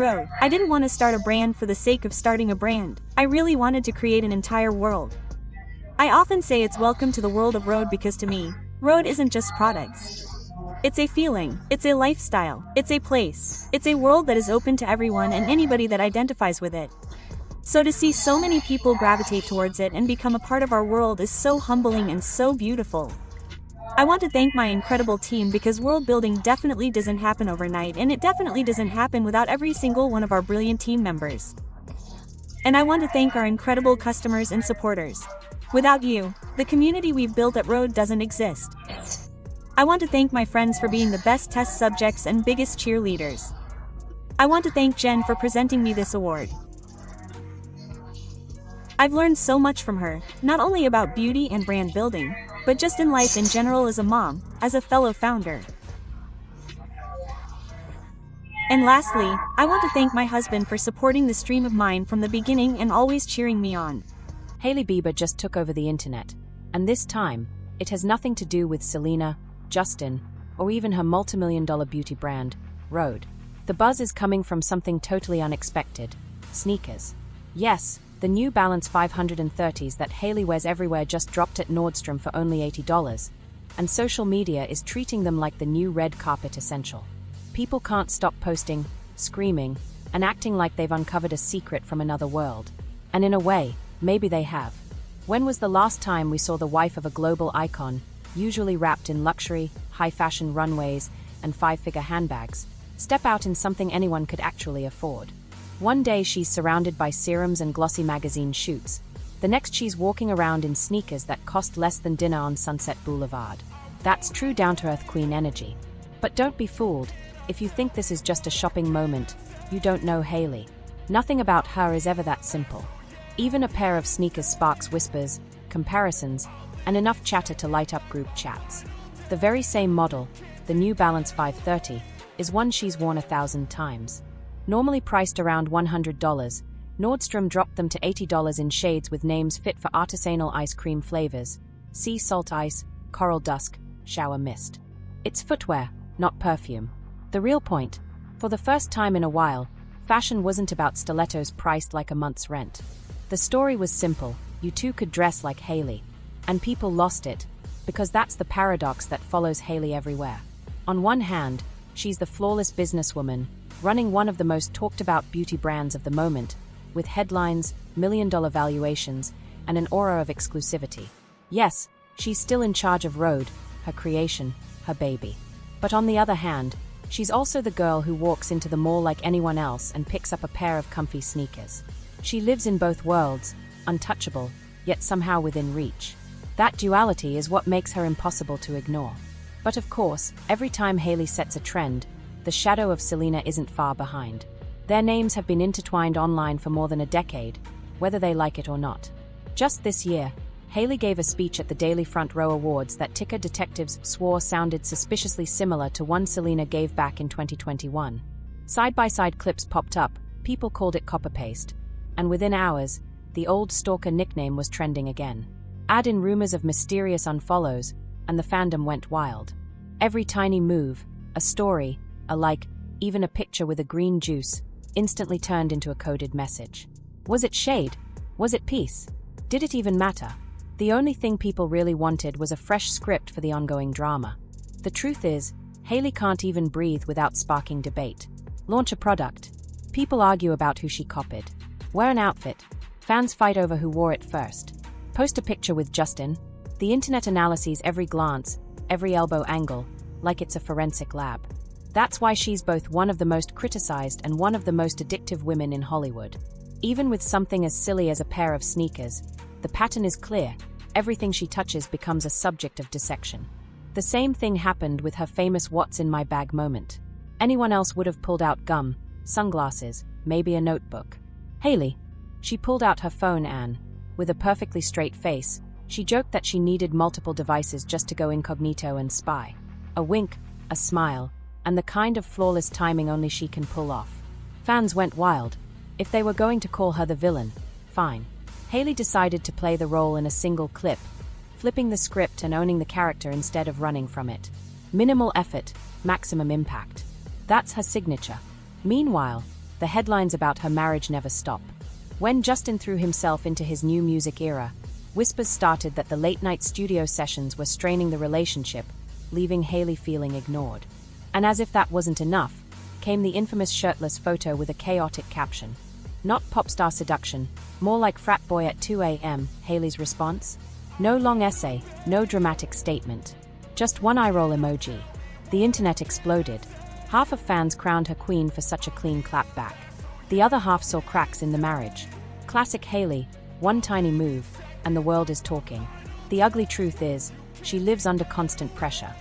Road. I didn't want to start a brand for the sake of starting a brand. I really wanted to create an entire world. I often say it's welcome to the world of Rhode because to me, Rhode isn't just products. It's a feeling, it's a lifestyle, it's a place, it's a world that is open to everyone and anybody that identifies with it. So to see so many people gravitate towards it and become a part of our world is so humbling and so beautiful. I want to thank my incredible team because world building definitely doesn't happen overnight, and it definitely doesn't happen without every single one of our brilliant team members. And I want to thank our incredible customers and supporters. Without you, the community we've built at Rhode doesn't exist. I want to thank my friends for being the best test subjects and biggest cheerleaders. I want to thank Jen for presenting me this award. I've learned so much from her, not only about beauty and brand building, but just in life in general as a mom, as a fellow founder. And lastly, I want to thank my husband for supporting this dream of mine from the beginning and always cheering me on. Hailey Bieber just took over the internet, and this time, it has nothing to do with Selena, Justin, or even her multi-million-dollar beauty brand, Rhode. The buzz is coming from something totally unexpected: sneakers. Yes, the New Balance 530s that Hailey wears everywhere just dropped at Nordstrom for only $80, and social media is treating them like the new red carpet essential. People can't stop posting, screaming, and acting like they've uncovered a secret from another world. And in a way, maybe they have. When was the last time we saw the wife of a global icon, usually wrapped in luxury, high-fashion runways, and five-figure handbags, step out in something anyone could actually afford? One day she's surrounded by serums and glossy magazine shoots. The next she's walking around in sneakers that cost less than dinner on Sunset Boulevard. That's true down-to-earth queen energy. But don't be fooled. If you think this is just a shopping moment, you don't know Hailey. Nothing about her is ever that simple. Even a pair of sneakers sparks whispers, comparisons, and enough chatter to light up group chats. The very same model, the New Balance 530, is one she's worn 1,000 times. Normally priced around $100, Nordstrom dropped them to $80 in shades with names fit for artisanal ice cream flavors: sea salt ice, coral dusk, shower mist. It's footwear, not perfume. The real point: for the first time in a while, fashion wasn't about stilettos priced like a month's rent. The story was simple: you too could dress like Hailey. And people lost it, because that's the paradox that follows Hailey everywhere. On one hand, she's the flawless businesswoman, running one of the most talked-about beauty brands of the moment, with headlines, million-dollar valuations, and an aura of exclusivity. Yes, she's still in charge of Rhode, her creation, her baby. But on the other hand, she's also the girl who walks into the mall like anyone else and picks up a pair of comfy sneakers. She lives in both worlds, untouchable, yet somehow within reach. That duality is what makes her impossible to ignore. But of course, every time Hailey sets a trend, the shadow of Selena isn't far behind. Their names have been intertwined online for more than a decade, whether they like it or not. Just this year, Hailey gave a speech at the Daily Front Row Awards that ticker detectives swore sounded suspiciously similar to one Selena gave back in 2021. Side-by-side clips popped up, people called it copy-paste, and within hours, the old stalker nickname was trending again. Add in rumors of mysterious unfollows, and the fandom went wild. Every tiny move, a story, a like, even a picture with a green juice, instantly turned into a coded message. Was it shade? Was it peace? Did it even matter? The only thing people really wanted was a fresh script for the ongoing drama. The truth is, Hailey can't even breathe without sparking debate. Launch a product. People argue about who she copied. Wear an outfit. Fans fight over who wore it first. Post a picture with Justin. The internet analyses every glance, every elbow angle, like it's a forensic lab. That's why she's both one of the most criticized and one of the most addictive women in Hollywood. Even with something as silly as a pair of sneakers, the pattern is clear. Everything she touches becomes a subject of dissection. The same thing happened with her famous "what's in my bag" moment. Anyone else would have pulled out gum, sunglasses, maybe a notebook. Hailey. She pulled out her phone and, with a perfectly straight face, she joked that she needed multiple devices just to go incognito and spy. A wink, a smile, and the kind of flawless timing only she can pull off. Fans went wild. If they were going to call her the villain, fine. Hailey decided to play the role in a single clip, flipping the script and owning the character instead of running from it. Minimal effort, maximum impact. That's her signature. Meanwhile, the headlines about her marriage never stop. When Justin threw himself into his new music era, whispers started that the late-night studio sessions were straining the relationship, leaving Hailey feeling ignored. And as if that wasn't enough, came the infamous shirtless photo with a chaotic caption. Not pop star seduction, more like frat boy at 2 a.m., Hailey's response? No long essay, no dramatic statement. Just one eye roll emoji. The internet exploded. Half of fans crowned her queen for such a clean clapback. The other half saw cracks in the marriage. Classic Hailey, one tiny move, and the world is talking. The ugly truth is, she lives under constant pressure.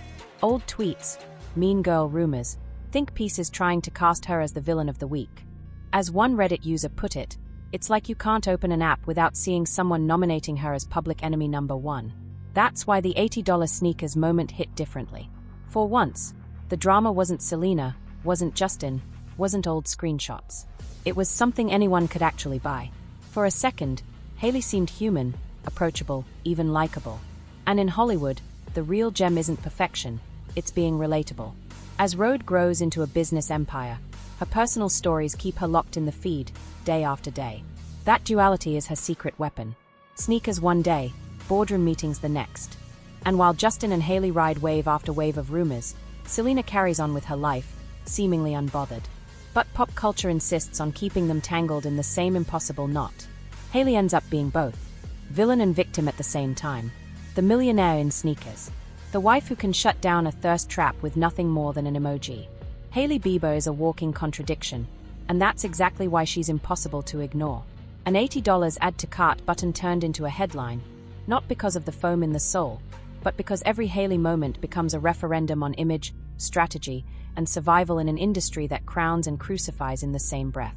Old tweets, mean girl rumors, think pieces trying to cast her as the villain of the week. As one Reddit user put it, it's like you can't open an app without seeing someone nominating her as public enemy number one. That's why the $80 sneakers moment hit differently. For once, the drama wasn't Selena, wasn't Justin, wasn't old screenshots. It was something anyone could actually buy. For a second, Hailey seemed human, approachable, even likable. And in Hollywood, the real gem isn't perfection, it's being relatable. As Rhode grows into a business empire, her personal stories keep her locked in the feed, day after day. That duality is her secret weapon. Sneakers one day, boardroom meetings the next. And while Justin and Hailey ride wave after wave of rumors, Selena carries on with her life, seemingly unbothered. But pop culture insists on keeping them tangled in the same impossible knot. Hailey ends up being both, villain and victim at the same time. The millionaire in sneakers. The wife who can shut down a thirst trap with nothing more than an emoji. Hailey Bieber is a walking contradiction, and that's exactly why she's impossible to ignore. An $80 add to cart button turned into a headline, not because of the foam in the sole, but because every Hailey moment becomes a referendum on image, strategy, and survival in an industry that crowns and crucifies in the same breath.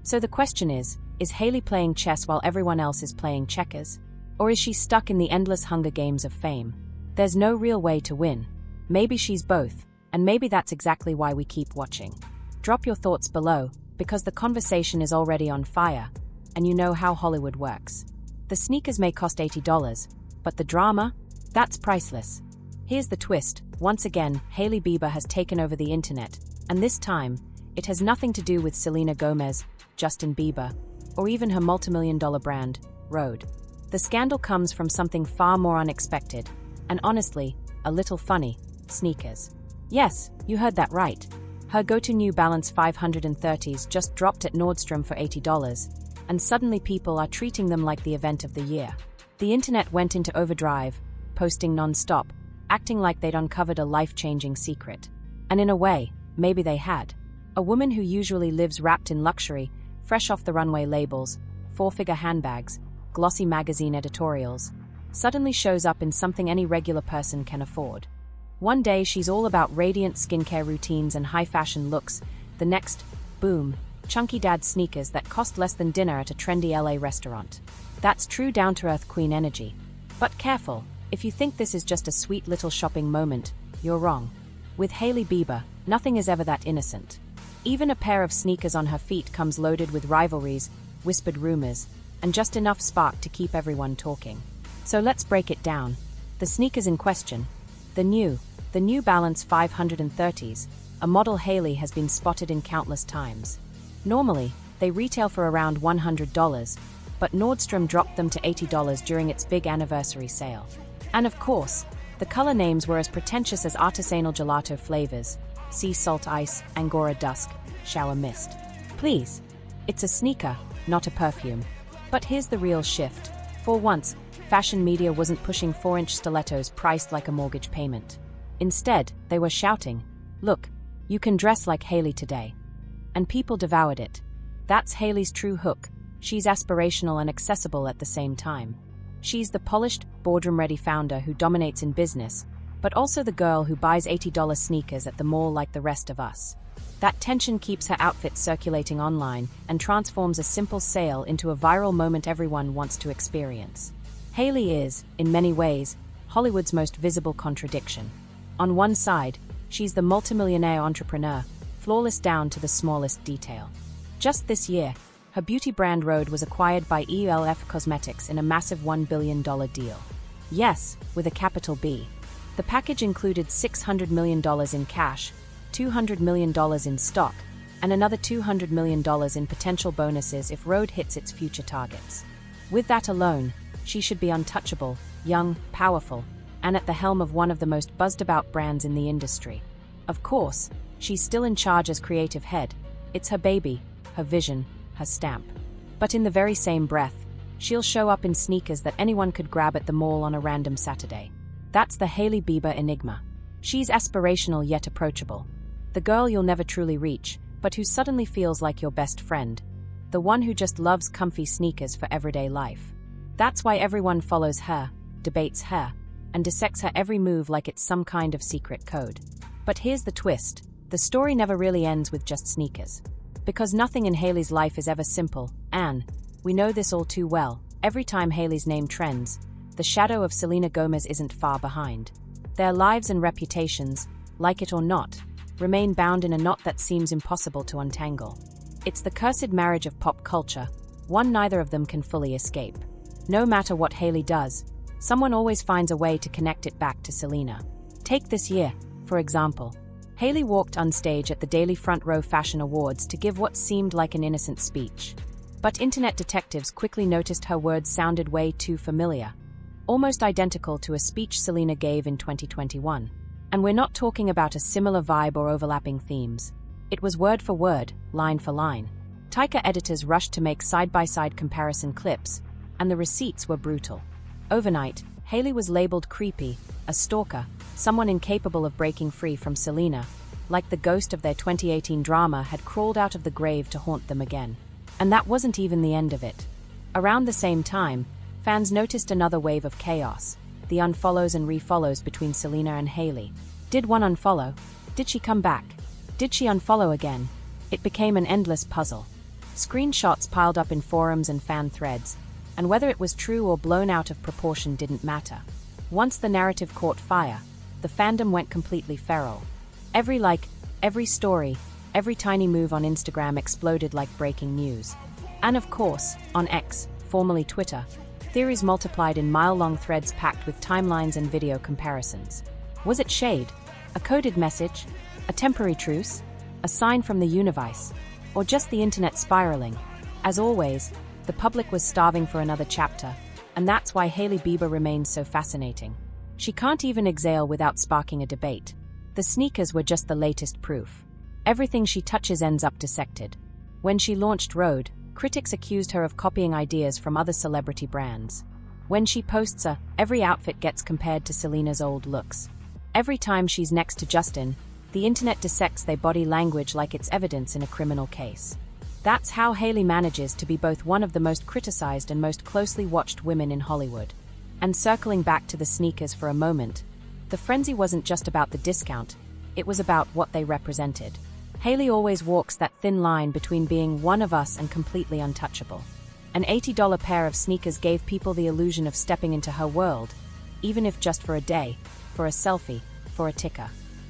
So the question is Hailey playing chess while everyone else is playing checkers? Or is she stuck in the endless Hunger Games of fame? There's no real way to win. Maybe she's both, and maybe that's exactly why we keep watching. Drop your thoughts below, because the conversation is already on fire, and you know how Hollywood works. The sneakers may cost $80, but the drama? That's priceless. Here's the twist. Once again, Hailey Bieber has taken over the internet, and this time, it has nothing to do with Selena Gomez, Justin Bieber, or even her multimillion-dollar brand, Rhode. The scandal comes from something far more unexpected, and honestly, a little funny: sneakers. Yes, you heard that right. Her go-to New Balance 530s just dropped at Nordstrom for $80, and suddenly people are treating them like the event of the year. The internet went into overdrive, posting non-stop, acting like they'd uncovered a life-changing secret. And in a way, maybe they had. A woman who usually lives wrapped in luxury, fresh off the runway labels, four-figure handbags, glossy magazine editorials, suddenly shows up in something any regular person can afford. One day she's all about radiant skincare routines and high-fashion looks, the next, boom, chunky dad sneakers that cost less than dinner at a trendy LA restaurant. That's true down-to-earth queen energy. But careful, if you think this is just a sweet little shopping moment, you're wrong. With Hailey Bieber, nothing is ever that innocent. Even a pair of sneakers on her feet comes loaded with rivalries, whispered rumors, and just enough spark to keep everyone talking. So let's break it down. The sneakers in question. The New Balance 530s, a model Hailey has been spotted in countless times. Normally, they retail for around $100, but Nordstrom dropped them to $80 during its big anniversary sale. And of course, the color names were as pretentious as artisanal gelato flavors: sea salt ice, Angora dusk, shower mist. Please, it's a sneaker, not a perfume. But here's the real shift. For once, fashion media wasn't pushing 4-inch stilettos priced like a mortgage payment. Instead, they were shouting, "Look, you can dress like Hailey today." And people devoured it. That's Hailey's true hook. She's aspirational and accessible at the same time. She's the polished, boardroom-ready founder who dominates in business, but also the girl who buys $80 sneakers at the mall like the rest of us. That tension keeps her outfit circulating online and transforms a simple sale into a viral moment everyone wants to experience. Hailey is, in many ways, Hollywood's most visible contradiction. On one side, she's the multimillionaire entrepreneur, flawless down to the smallest detail. Just this year, her beauty brand Rhode was acquired by ELF Cosmetics in a massive $1 billion deal. Yes, with a capital B. The package included $600 million in cash, $200 million in stock, and another $200 million in potential bonuses if Rhode hits its future targets. With that alone, she should be untouchable, young, powerful, and at the helm of one of the most buzzed-about brands in the industry. Of course, she's still in charge as creative head. It's her baby, her vision, her stamp. But in the very same breath, she'll show up in sneakers that anyone could grab at the mall on a random Saturday. That's the Hailey Bieber enigma. She's aspirational yet approachable. The girl you'll never truly reach, but who suddenly feels like your best friend. The one who just loves comfy sneakers for everyday life. That's why everyone follows her, debates her, and dissects her every move like it's some kind of secret code. But here's the twist. The story never really ends with just sneakers. Because nothing in Hailey's life is ever simple, and we know this all too well. Every time Hailey's name trends, the shadow of Selena Gomez isn't far behind. Their lives and reputations, like it or not, remain bound in a knot that seems impossible to untangle. It's the cursed marriage of pop culture, one neither of them can fully escape. No matter what Hailey does, someone always finds a way to connect it back to Selena. Take this year, for example. Hailey walked on stage at the Daily Front Row Fashion Awards to give what seemed like an innocent speech. But internet detectives quickly noticed her words sounded way too familiar, almost identical to a speech Selena gave in 2021. And we're not talking about a similar vibe or overlapping themes. It was word for word, line for line. Taika editors rushed to make side-by-side comparison clips, and the receipts were brutal. Overnight, Hailey was labeled creepy, a stalker, someone incapable of breaking free from Selena, like the ghost of their 2018 drama had crawled out of the grave to haunt them again. And that wasn't even the end of it. Around the same time, fans noticed another wave of chaos, the unfollows and refollows between Selena and Hailey. Did one unfollow? Did she come back? Did she unfollow again? It became an endless puzzle. Screenshots piled up in forums and fan threads, and whether it was true or blown out of proportion didn't matter. Once the narrative caught fire, the fandom went completely feral. Every like, every story, every tiny move on Instagram exploded like breaking news. And of course, on X, formerly Twitter, theories multiplied in mile-long threads packed with timelines and video comparisons. Was it shade? A coded message? A temporary truce? A sign from the universe? Or just the internet spiraling? As always, the public was starving for another chapter, and that's why Hailey Bieber remains so fascinating. She can't even exhale without sparking a debate. The sneakers were just the latest proof. Everything she touches ends up dissected. When she launched Rhode, critics accused her of copying ideas from other celebrity brands. When she posts every outfit gets compared to Selena's old looks. Every time she's next to Justin, the internet dissects their body language like it's evidence in a criminal case. That's how Hailey manages to be both one of the most criticized and most closely watched women in Hollywood. And circling back to the sneakers for a moment, the frenzy wasn't just about the discount, it was about what they represented. Hailey always walks that thin line between being one of us and completely untouchable. An $80 pair of sneakers gave people the illusion of stepping into her world, even if just for a day, for a selfie, for a ticker.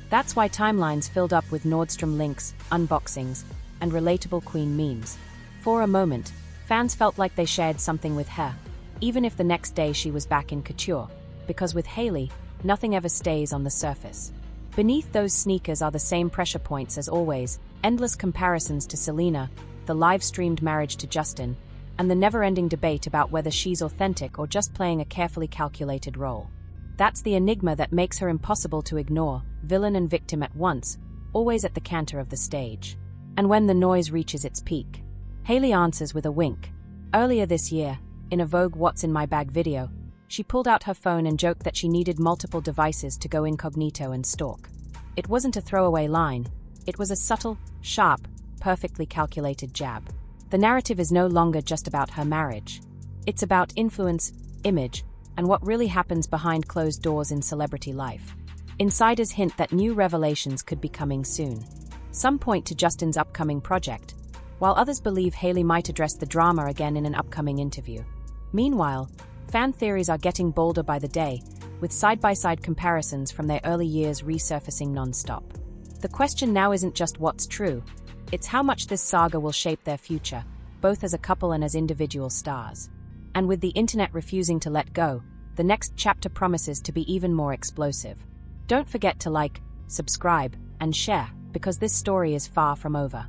That's why timelines filled up with Nordstrom links, unboxings, and relatable queen memes. For a moment, fans felt like they shared something with her, even if the next day she was back in couture, because with Hailey, nothing ever stays on the surface. Beneath those sneakers are the same pressure points as always, endless comparisons to Selena, the live-streamed marriage to Justin, and the never-ending debate about whether she's authentic or just playing a carefully calculated role. That's the enigma that makes her impossible to ignore, villain and victim at once, always at the canter of the stage. And when the noise reaches its peak, Hailey answers with a wink. Earlier this year, in a Vogue What's in My Bag video, she pulled out her phone and joked that she needed multiple devices to go incognito and stalk. It wasn't a throwaway line, it was a subtle, sharp, perfectly calculated jab. The narrative is no longer just about her marriage. It's about influence, image, and what really happens behind closed doors in celebrity life. Insiders hint that new revelations could be coming soon. Some point to Justin's upcoming project, while others believe Hailey might address the drama again in an upcoming interview. Meanwhile, fan theories are getting bolder by the day, with side-by-side comparisons from their early years resurfacing non-stop. The question now isn't just what's true, it's how much this saga will shape their future, both as a couple and as individual stars. And with the internet refusing to let go, the next chapter promises to be even more explosive. Don't forget to like, subscribe, and share, because this story is far from over.